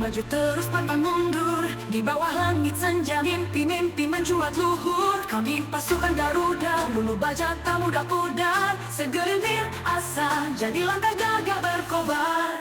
maju terus pantang mundur. Di bawah langit senja mimpi-mimpi mencuat luhur. Kami pasukan Garuda, bulu baja tak mudah pudar. Segelintir asa jadi langkah gagah berkobar.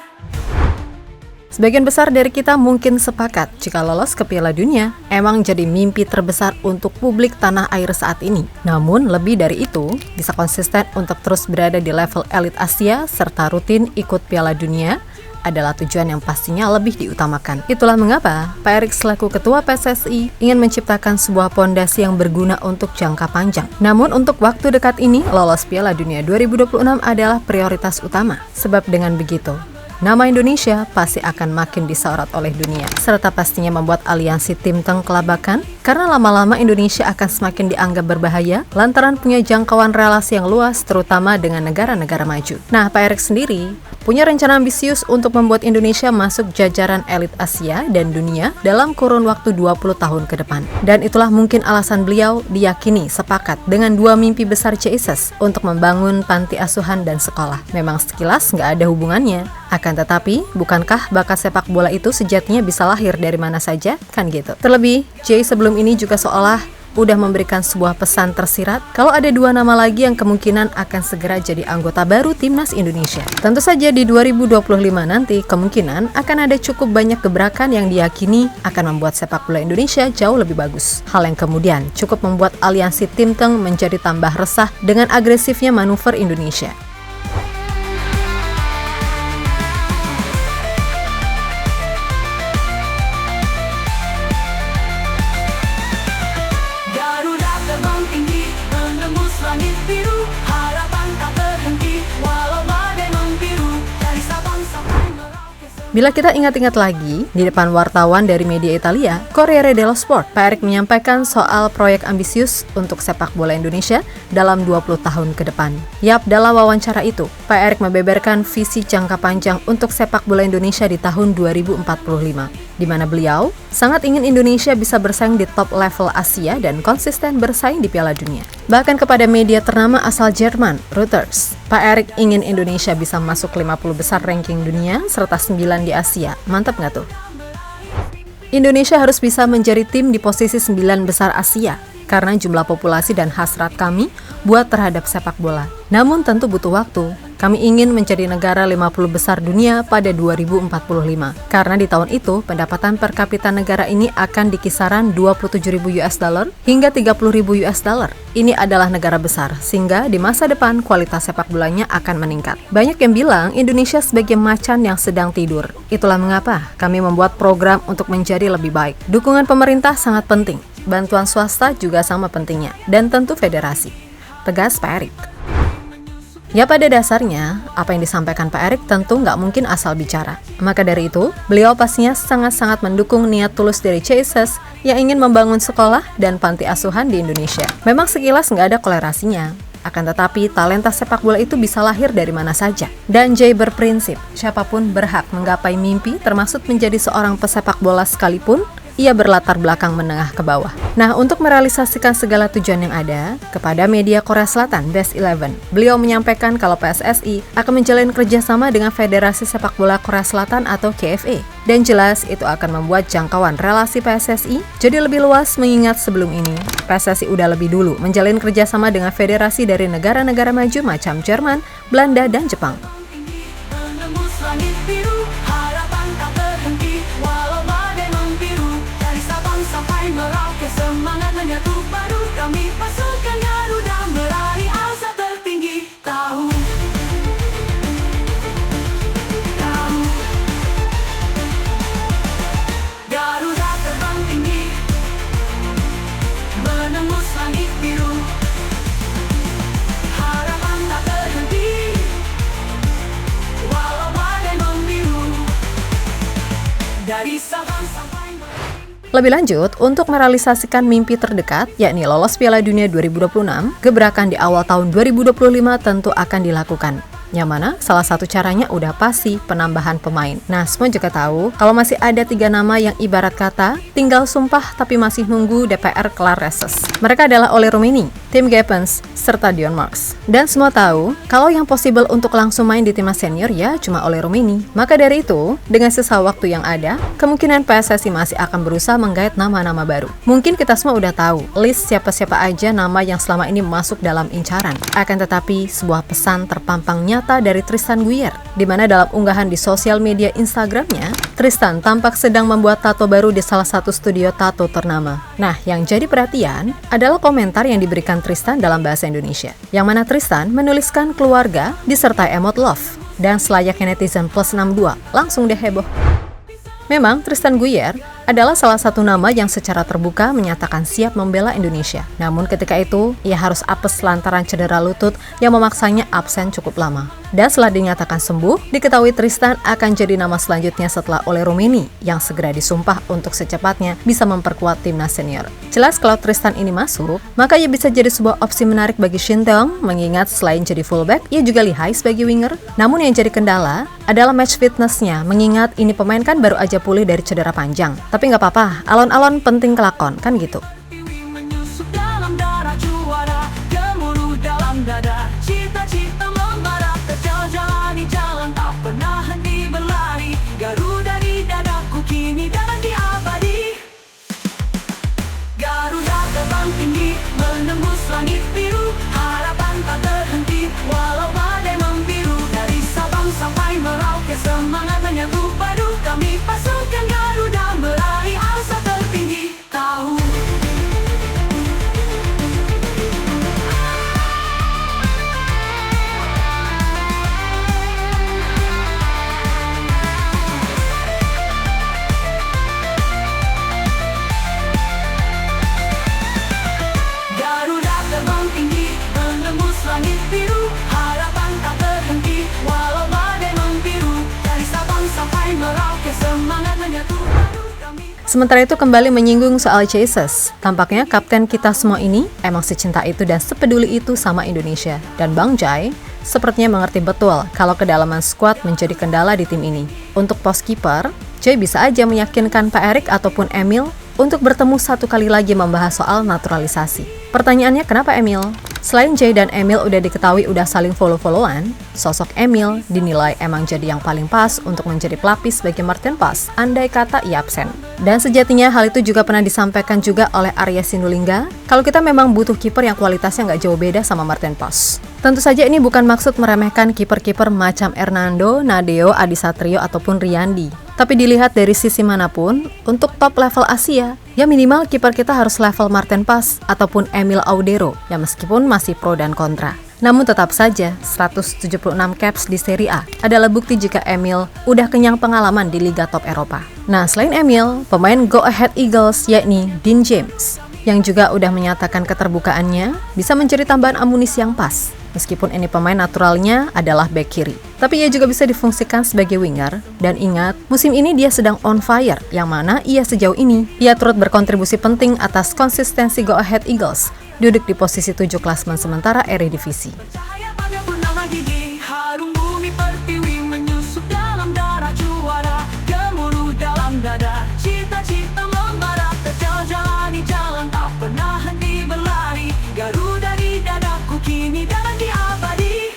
Sebagian besar dari kita mungkin sepakat jika lolos ke Piala Dunia emang jadi mimpi terbesar untuk publik tanah air saat ini. Namun lebih dari itu, bisa konsisten untuk terus berada di level elit Asia serta rutin ikut Piala Dunia adalah tujuan yang pastinya lebih diutamakan. Itulah mengapa Pak Erick selaku Ketua PSSI ingin menciptakan sebuah pondasi yang berguna untuk jangka panjang. Namun untuk waktu dekat ini, lolos Piala Dunia 2026 adalah prioritas utama. Sebab dengan begitu, nama Indonesia pasti akan makin disorot oleh dunia, serta pastinya membuat aliansi tim Teng kelabakan, karena lama-lama Indonesia akan semakin dianggap berbahaya lantaran punya jangkauan relasi yang luas terutama dengan negara-negara maju. Nah, Pak Erick sendiri punya rencana ambisius untuk membuat Indonesia masuk jajaran elit Asia dan dunia dalam kurun waktu 20 tahun ke depan. Dan itulah mungkin alasan beliau diyakini sepakat dengan dua mimpi besar JICES untuk membangun panti asuhan dan sekolah. Memang sekilas nggak ada hubungannya. Akan tetapi, bukankah bakat sepak bola itu sejatinya bisa lahir dari mana saja? Kan gitu. Terlebih, Jay sebelum ini juga seolah udah memberikan sebuah pesan tersirat kalau ada dua nama lagi yang kemungkinan akan segera jadi anggota baru Timnas Indonesia. Tentu saja di 2025 nanti kemungkinan akan ada cukup banyak gebrakan yang diyakini akan membuat sepak bola Indonesia jauh lebih bagus. Hal yang kemudian cukup membuat aliansi tim Teng menjadi tambah resah dengan agresifnya manuver Indonesia. Langit biru, harapan tak berhenti, walau badai membiru, dari Sabang sampai Merauke. Bila kita ingat-ingat lagi, di depan wartawan dari media Italia, Corriere dello Sport, Pak Erick menyampaikan soal proyek ambisius untuk sepak bola Indonesia dalam 20 tahun ke depan. Yap, dalam wawancara itu, Pak Erick membeberkan visi jangka panjang untuk sepak bola Indonesia di tahun 2045, di mana beliau sangat ingin Indonesia bisa bersaing di top level Asia dan konsisten bersaing di Piala Dunia. Bahkan kepada media ternama asal Jerman, Reuters, Pak Erick ingin Indonesia bisa masuk 50 besar ranking dunia serta 9 di Asia. Mantap nggak tuh? Indonesia harus bisa menjadi tim di posisi 9 besar Asia karena jumlah populasi dan hasrat kami buat terhadap sepak bola. Namun tentu butuh waktu. Kami ingin menjadi negara 50 besar dunia pada 2045. Karena di tahun itu, pendapatan per kapita negara ini akan di kisaran 27.000 US dollar hingga 30.000 US dollar. Ini adalah negara besar, sehingga di masa depan kualitas sepak bolanya akan meningkat. Banyak yang bilang Indonesia sebagai macan yang sedang tidur. Itulah mengapa kami membuat program untuk menjadi lebih baik. Dukungan pemerintah sangat penting, bantuan swasta juga sama pentingnya, dan tentu federasi. Tegas Pak Erick. Ya pada dasarnya, apa yang disampaikan Pak Erick tentu nggak mungkin asal bicara. Maka dari itu, beliau pastinya sangat-sangat mendukung niat tulus dari JICES yang ingin membangun sekolah dan panti asuhan di Indonesia. Memang sekilas nggak ada kolerasinya, akan tetapi talenta sepak bola itu bisa lahir dari mana saja. Dan Jay berprinsip, siapapun berhak menggapai mimpi termasuk menjadi seorang pesepak bola sekalipun ia berlatar belakang menengah ke bawah. Nah, untuk merealisasikan segala tujuan yang ada, kepada media Korea Selatan, Best 11, beliau menyampaikan kalau PSSI akan menjalin kerjasama dengan Federasi Sepak Bola Korea Selatan atau KFA. Dan jelas, itu akan membuat jangkauan relasi PSSI jadi lebih luas mengingat sebelum ini, PSSI udah lebih dulu menjalin kerjasama dengan federasi dari negara-negara maju macam Jerman, Belanda, dan Jepang. Menembus langit biru, harapan tak berhenti, walau badai membiru, dari Sabang sampai Merauke, semangat menyatu padu, kami pasukan Garuda meraih asa tertinggi. Tahu Garuda terbang tinggi, menembus langit biru, harapan tak berhenti, walau badai membiru, dari Sabang sampai Merauke. Lebih lanjut, untuk merealisasikan mimpi terdekat, yakni lolos Piala Dunia 2026, gebrakan di awal tahun 2025 tentu akan dilakukan. Yang mana salah satu caranya udah pasti penambahan pemain. Nah, semua juga tahu kalau masih ada 3 nama yang ibarat kata tinggal sumpah tapi masih nunggu DPR kelar reses. Mereka adalah Ole Rummenigge, Tim Gibbons, serta Dion Marks. Dan semua tahu, kalau yang possible untuk langsung main di timnas senior ya cuma Ole Rumini. Maka dari itu, dengan sisa waktu yang ada, kemungkinan PSSI masih akan berusaha menggait nama-nama baru. Mungkin kita semua udah tahu list siapa-siapa aja nama yang selama ini masuk dalam incaran. Akan tetapi, sebuah pesan terpampang nyata dari Tristan Guyer, di mana dalam unggahan di sosial media Instagramnya, Tristan tampak sedang membuat tato baru di salah satu studio tato ternama. Nah, yang jadi perhatian adalah komentar yang diberikan Tristan dalam bahasa Indonesia, yang mana Tristan menuliskan keluarga disertai emot love, dan selayaknya netizen plus 62 langsung deh heboh. Memang Tristan Guyer adalah salah satu nama yang secara terbuka menyatakan siap membela Indonesia. Namun ketika itu, ia harus apes lantaran cedera lutut yang memaksanya absen cukup lama. Dan setelah dinyatakan sembuh, diketahui Tristan akan jadi nama selanjutnya setelah Ole Rumini yang segera disumpah untuk secepatnya bisa memperkuat timnas senior. Jelas kalau Tristan ini masuk, maka ia bisa jadi sebuah opsi menarik bagi Shin Tae-yong, mengingat selain jadi fullback, ia juga lihai sebagai winger. Namun yang jadi kendala adalah match fitness-nya, mengingat ini pemain kan baru aja pulih dari cedera panjang. Tapi nggak apa-apa, alon-alon penting kelakon, kan gitu. Menyusup dalam darah juara, gemuruh dalam dada, cita-cita membara, terjalani jalan tak pernah henti berlari, Garuda di dadaku kini dan di abadi. Garuda terbang tinggi, menembus langit biru, harapan tak terhenti, walau badai membiru, dari Sabang sampai Merauke semangat menyatu padu, kami pasukan Garuda meraih asa tertinggi. Tahu Garuda terbang tinggi, menembus langit biru, harapan tak terhenti, walau badai membiru, dari Sabang sampai Merauke semangat menyatu padu, kami. Sementara itu kembali menyinggung soal Jesus. Tampaknya kapten kita semua ini emang secinta itu dan sepeduli itu sama Indonesia. Dan Bang Jai sepertinya mengerti betul kalau kedalaman skuad menjadi kendala di tim ini. Untuk pos kiper, Jai bisa aja meyakinkan Pak Erik ataupun Emil untuk bertemu satu kali lagi membahas soal naturalisasi. Pertanyaannya kenapa Emil? Selain Jay dan Emil udah diketahui udah saling follow-followan, sosok Emil dinilai emang jadi yang paling pas untuk menjadi pelapis bagi Martin Paes, andai kata ia absen. Dan sejatinya hal itu juga pernah disampaikan juga oleh Arya Sinulinga, kalau kita memang butuh kiper yang kualitasnya nggak jauh beda sama Martin Paes. Tentu saja ini bukan maksud meremehkan kiper-kiper macam Hernando, Nadeo, Adi Satrio, ataupun Riyandi. Tapi dilihat dari sisi manapun, untuk top level Asia, ya minimal kiper kita harus level Martin Paes ataupun Emil Audero, ya meskipun masih pro dan kontra. Namun tetap saja, 176 caps di Serie A adalah bukti jika Emil udah kenyang pengalaman di Liga Top Eropa. Nah, selain Emil, pemain Go Ahead Eagles yakni Dean James, yang juga udah menyatakan keterbukaannya, bisa menjadi tambahan amunisi yang pas. Meskipun ini pemain naturalnya adalah back kiri, tapi ia juga bisa difungsikan sebagai winger. Dan ingat, musim ini dia sedang on fire, yang mana ia sejauh ini, ia turut berkontribusi penting atas konsistensi Go Ahead Eagles, duduk di posisi 7 klasemen sementara Eredivisie. Cahaya pada purnama gigi, harum bumi pertiwi, menyusup dalam darah juara, gemuruh dalam dada, cita-cita membara, terjalani jalan tak pernah henti berlari, Garuda di dadaku kini dan di abadi.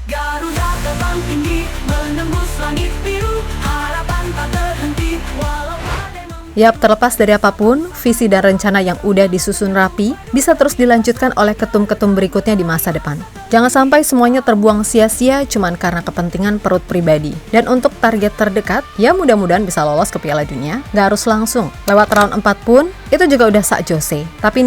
Garuda terbang tinggi, menembus langit biru, harapan tak terhenti, walau badai Yap, terlepas dari apapun, visi dan rencana yang udah disusun rapi bisa terus dilanjutkan oleh ketum-ketum berikutnya di masa depan. Jangan sampai semuanya terbuang sia-sia cuman karena kepentingan perut pribadi. Dan untuk target terdekat, ya mudah-mudahan bisa lolos ke Piala Dunia. Nggak harus langsung. Lewat round 4 pun, itu juga udah sak Jose. Tapi,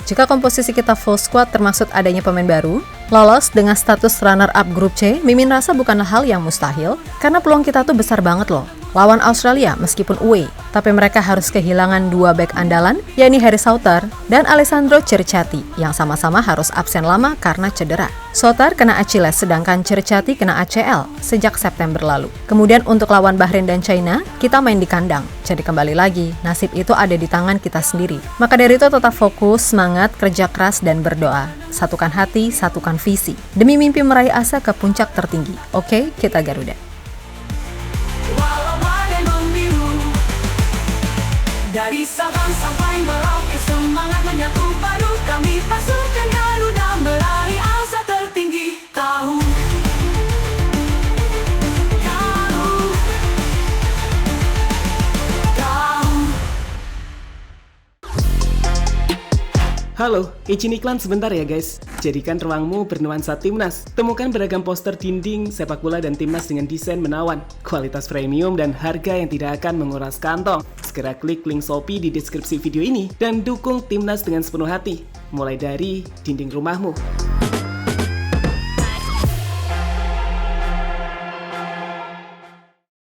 jika komposisi kita full squad termasuk adanya pemain baru, lolos dengan status runner-up grup C, Mimin rasa bukanlah hal yang mustahil, karena peluang kita tuh besar banget loh. Lawan Australia meskipun away, tapi mereka harus kehilangan 2 bek andalan, yakni Harry Souttar dan Alessandro Cerciati, yang sama-sama harus absen lama karena cedera. Souttar kena Achilles, sedangkan Cerciati kena ACL sejak September lalu. Kemudian untuk lawan Bahrain dan China, kita main di kandang. Jadi kembali lagi, nasib itu ada di tangan kita sendiri. Maka dari itu tetap fokus, semangat, kerja keras, dan berdoa. Satukan hati, satukan visi. Demi mimpi meraih asa ke puncak tertinggi. Oke, kita Garuda. walau badai membiru, dari Sabang sampai Merauke semangat menyatu padu, kami Halo, izin iklan sebentar ya guys. Jadikan ruangmu bernuansa Timnas. Temukan beragam poster dinding, sepak bola dan Timnas dengan desain menawan, kualitas premium dan harga yang tidak akan menguras kantong. Segera klik link Shopee di deskripsi video ini dan dukung Timnas dengan sepenuh hati. Mulai dari dinding rumahmu.